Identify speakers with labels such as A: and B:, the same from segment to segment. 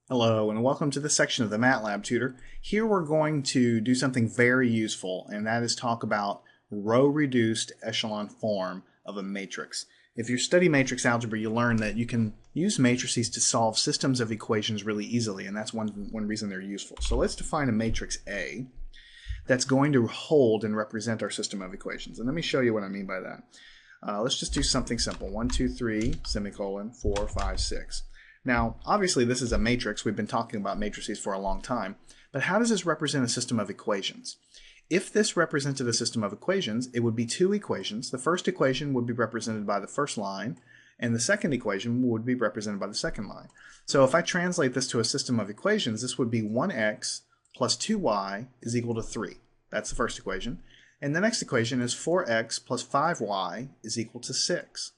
A: Hello and welcome to this section of the Matlab tutor. Here we're going to do something very useful, and that is talk about row-reduced echelon form of a matrix. If you study matrix algebra, you learn that you can use matrices to solve systems of equations really easily, and that's one reason they're useful. So let's define a matrix A that's going to hold and represent our system of equations. And let me show you what I mean by that. Let's just do something simple. 1, 2, 3, semicolon, 4, 5, 6. Now, obviously this is a matrix. We've been talking about matrices for a long time. But how does this represent a system of equations? If this represented a system of equations, it would be two equations. The first equation would be represented by the first line, and the second equation would be represented by the second line. So if I translate this to a system of equations, this would be 1x plus 2y is equal to 3. That's the first equation. And the next equation is 4x plus 5y is equal to 6.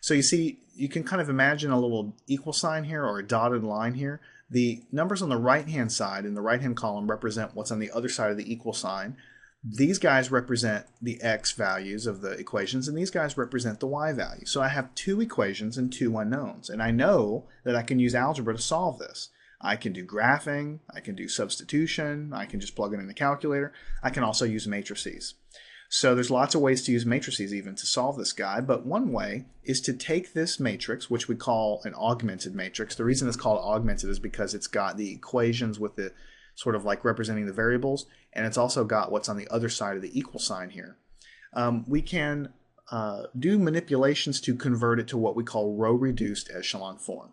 A: So you see, you can kind of imagine a little equal sign here or a dotted line here. The numbers on the right-hand side in the right-hand column represent what's on the other side of the equal sign. These guys represent the x values of the equations, and these guys represent the y value. So I have two equations and two unknowns, and I know that I can use algebra to solve this. I can do graphing, I can do substitution, I can just plug it in the calculator. I can also use matrices. So there's lots of ways to use matrices even to solve this guy, but one way is to take this matrix, which we call an augmented matrix. The reason it's called augmented is because it's got the equations with the sort of like representing the variables, and it's also got what's on the other side of the equal sign here. We can do manipulations to convert it to what we call row-reduced echelon form.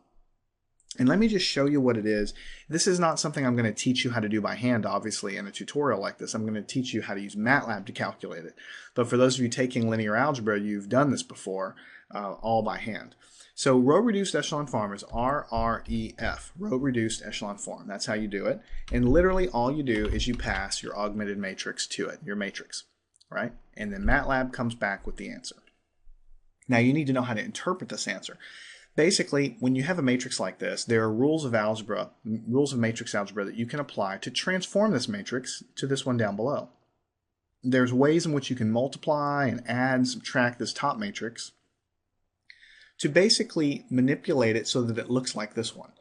A: And let me just show you what it is. This is not something I'm going to teach you how to do by hand, obviously, in a tutorial like this. I'm going to teach you how to use Matlab to calculate it. But for those of you taking linear algebra, you've done this before, all by hand. So row-reduced echelon form is RREF, row-reduced echelon form. That's how you do it. And literally all you do is you pass your augmented matrix to it, your matrix, right? And then Matlab comes back with the answer. Now you need to know how to interpret this answer. Basically, when you have a matrix like this, there are rules of algebra, rules of matrix algebra that you can apply to transform this matrix to this one down below. There's ways in which you can multiply and add and subtract this top matrix to basically manipulate it so that it looks like this one.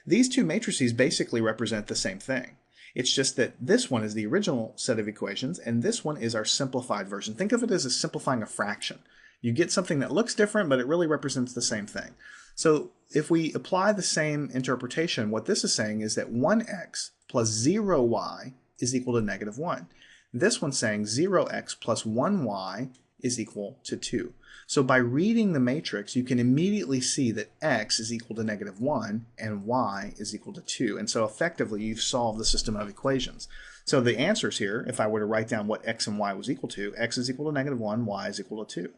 A: These two matrices basically represent the same thing. It's just that this one is the original set of equations and this one is our simplified version. Think of it as simplifying a fraction. You get something that looks different, but it really represents the same thing. So if we apply the same interpretation, what this is saying is that 1x plus 0y is equal to negative 1. This one's saying 0x plus 1y is equal to 2. So by reading the matrix, you can immediately see that x is equal to negative 1 and y is equal to 2. And so effectively, you've solved the system of equations. So the answers here, if I were to write down what x and y was equal to, x is equal to negative 1, y is equal to 2.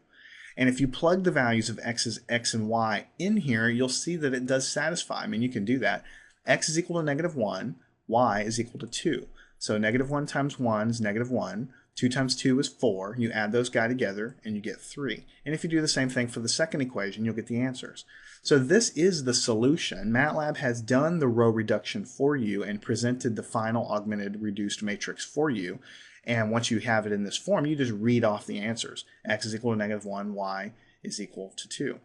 A: And if you plug the values of x and y in here, you'll see that it does satisfy. I mean, you can do that. X is equal to negative 1, y is equal to 2. So negative 1 times 1 is negative 1. 2 times 2 is 4. You add those guys together and you get 3. And if you do the same thing for the second equation, you'll get the answers. So this is the solution. Matlab has done the row reduction for you and presented the final augmented reduced matrix for you. And once you have it in this form, you just read off the answers. X is equal to negative 1, y is equal to 2.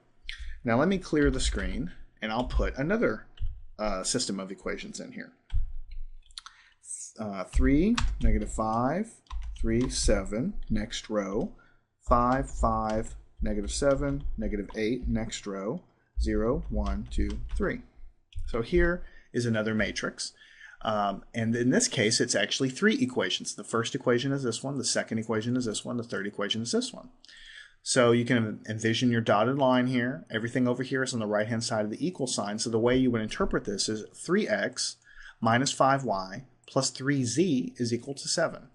A: Now let me clear the screen, and I'll put another system of equations in here. 3, negative 5, 3, 7, next row. 5, 5, negative 7, negative 8, next row. 0, 1, 2, 3. So here is another matrix. And in this case, it's actually three equations. The first equation is this one, the second equation is this one, the third equation is this one. So you can envision your dotted line here. Everything over here is on the right-hand side of the equal sign. So the way you would interpret this is 3x minus 5y plus 3z is equal to 7.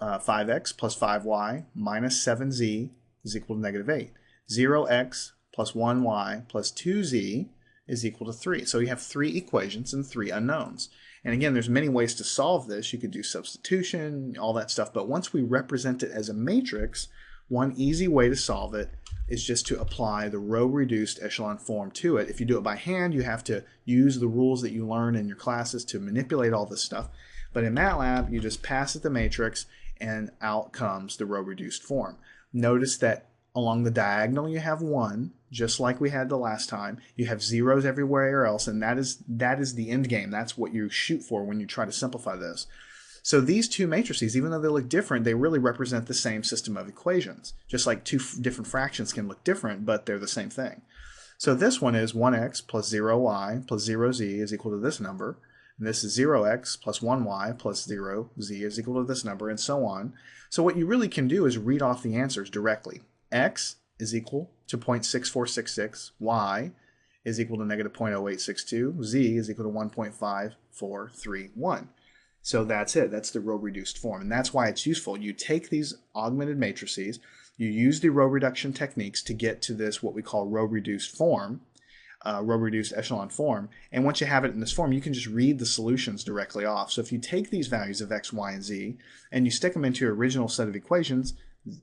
A: 5x plus 5y minus 7z is equal to negative 8. 0x plus 1y plus 2z is equal to 3. So you have three equations and three unknowns. And again, there's many ways to solve this. You could do substitution, all that stuff. But once we represent it as a matrix, one easy way to solve it is just to apply the row-reduced echelon form to it. If you do it by hand, you have to use the rules that you learn in your classes to manipulate all this stuff. But in Matlab, you just pass it the matrix, and out comes the row-reduced form. Notice that along the diagonal, you have 1. just like we had the last time. You have zeros everywhere else, and that is the end game. That's what you shoot for when you try to simplify this. So these two matrices, even though they look different, they really represent the same system of equations. Just like two different fractions can look different, but they're the same thing. So this one is 1x plus 0y plus 0z is equal to this number. And this is 0x plus 1y plus 0z is equal to this number, and so on. So what you really can do is read off the answers directly. X is equal to 0.6466, y is equal to negative 0.0862, z is equal to 1.5431. So that's it. That's the row reduced form. And that's why it's useful. You take these augmented matrices, you use the row reduction techniques to get to this, what we call row reduced form, row reduced echelon form. And once you have it in this form, you can just read the solutions directly off. So if you take these values of x, y, and z, and you stick them into your original set of equations,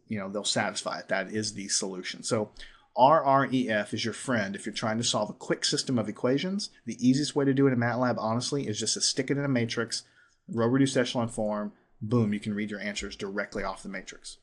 A: they'll satisfy it. That is the solution. So RREF is your friend if you're trying to solve a quick system of equations. The easiest way to do it in MATLAB, honestly, is just to stick it in a matrix, row reduced echelon form, boom, you can read your answers directly off the matrix.